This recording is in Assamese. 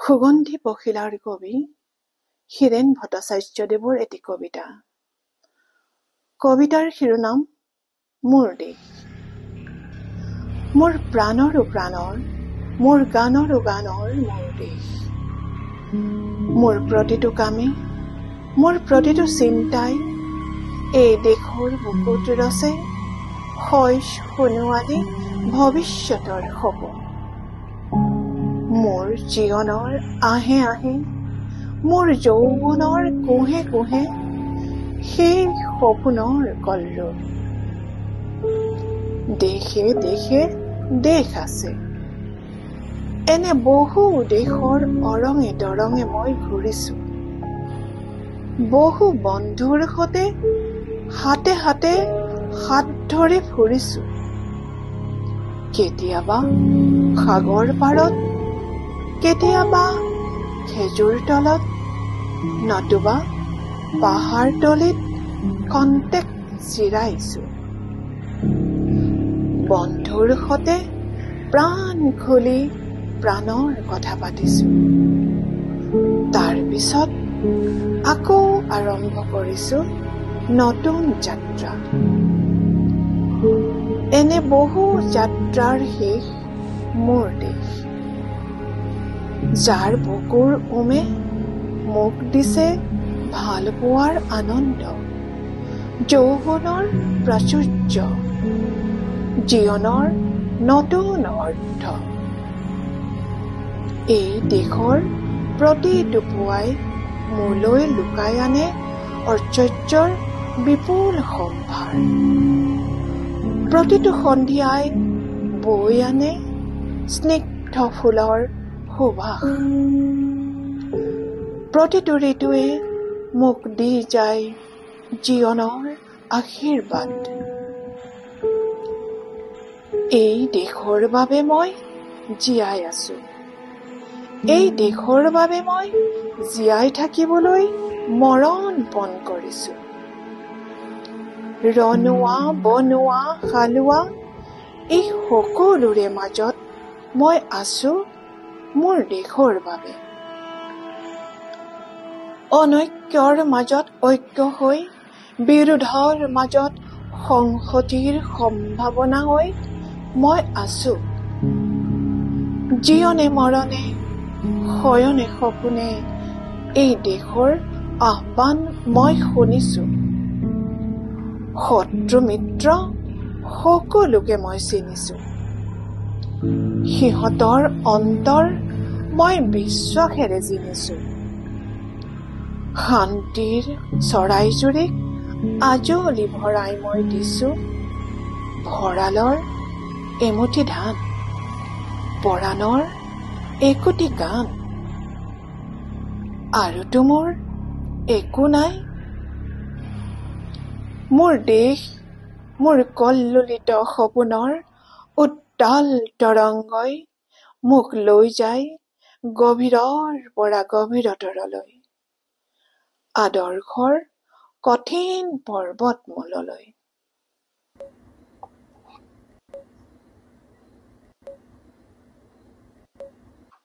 সুগন্ধি পখিলাৰ কবি হীৰেন ভট্টাচাৰ্যদেৱৰ এটি কবিতা। কবিতাৰ শিৰোনাম মোৰ দেশ। মোৰ প্ৰাণৰো প্ৰাণৰ, মোৰ গানৰো গানৰ মোৰ দেশ। মোৰ প্ৰতিটো কামে, মোৰ প্ৰতিটো চিন্তাই এই দেশৰ বুকুত ৰচে হয় সোণোৱালী ভৱিষ্যতৰ সপোন। মোৰ জীৱনৰ আহে আহে, মোৰ যৌৱনৰ কোহে কোহে সেই সপোনৰ কল্লোল। দেশে দেশে দেশ আছে, এনে বহু দেশৰ অৰঙে দৰঙে মই ঘূৰিছো। বহু বন্ধুৰ সতে হাতে হাতে হাত ধৰি ফুৰিছো। কেতিয়াবা সাগৰ পাৰত, কেতিয়াবা খেজুৰ তলত, নতুবা পাহাৰ তলিত কণ্টেক জিৰাইছো। বন্ধুৰ সতে প্ৰাণ খুলি প্ৰাণৰ কথা পাতিছো। তাৰ পিছত আকৌ আৰম্ভ কৰিছো নতুন যাত্ৰা। এনে বহু যাত্ৰাৰ শেষ মোৰ দেশ। যাৰ বুকুৰ উমে মোক দিছে ভাল পোৱাৰ আনন্দ, যৌৱনৰ প্ৰাচুৰ্য, জীৱনৰ নতুন অৰ্থ। এই দেশৰ প্ৰতিটো পুৱাই মোলৈ লুকাই আনে ঐশ্বৰ্যৰ বিপুল সম্ভাৰ। প্ৰতিটো সন্ধিয়াই বৈ আনে স্নিগ্ধ ফুলৰ সুবাস। প্ৰতিটো ঋতুৱে মোক দি যায় জীৱনৰ আশীৰ্বাদ। এই দেশৰ বাবে মই জীয়াই আছো। এই দেশৰ বাবে মই জীয়াই থাকিবলৈ মৰণ পণ কৰিছো। ৰনোৱা বনোৱা হালোৱা এই সকলোৰে মাজত মই আছো মোৰ দেশৰ বাবে। অনৈক্যৰ মাজত ঐক্য হৈ, বিৰোধৰ মাজত সংহতিৰ সম্ভাৱনা হৈ মই আছো। জীৱনে মৰণে, শয়নে সপোনে এই দেশৰ আহ্বান মই শুনিছো। শত্ৰু মিত্ৰ সকলোকে মই চিনিছো। সিহঁতৰ অন্তৰ মই বিশ্বাসেৰে জিনিছো। শান্তিৰ চৰাইজুৰিক আজলি ভৰাই মই দিছো ভঁৰালৰ এমুঠি ধান, পৰাণৰ একোটি গান। আৰুতো মোৰ একো নাই। মোৰ দেশ, মোৰ কল্লোলিত সপোনৰ উত্তাল তৰংগই মোক লৈ যায় গভীৰৰ পৰা গভীৰতৰলৈ, আদৰ্শৰ কঠিন পৰ্বতমূললৈ।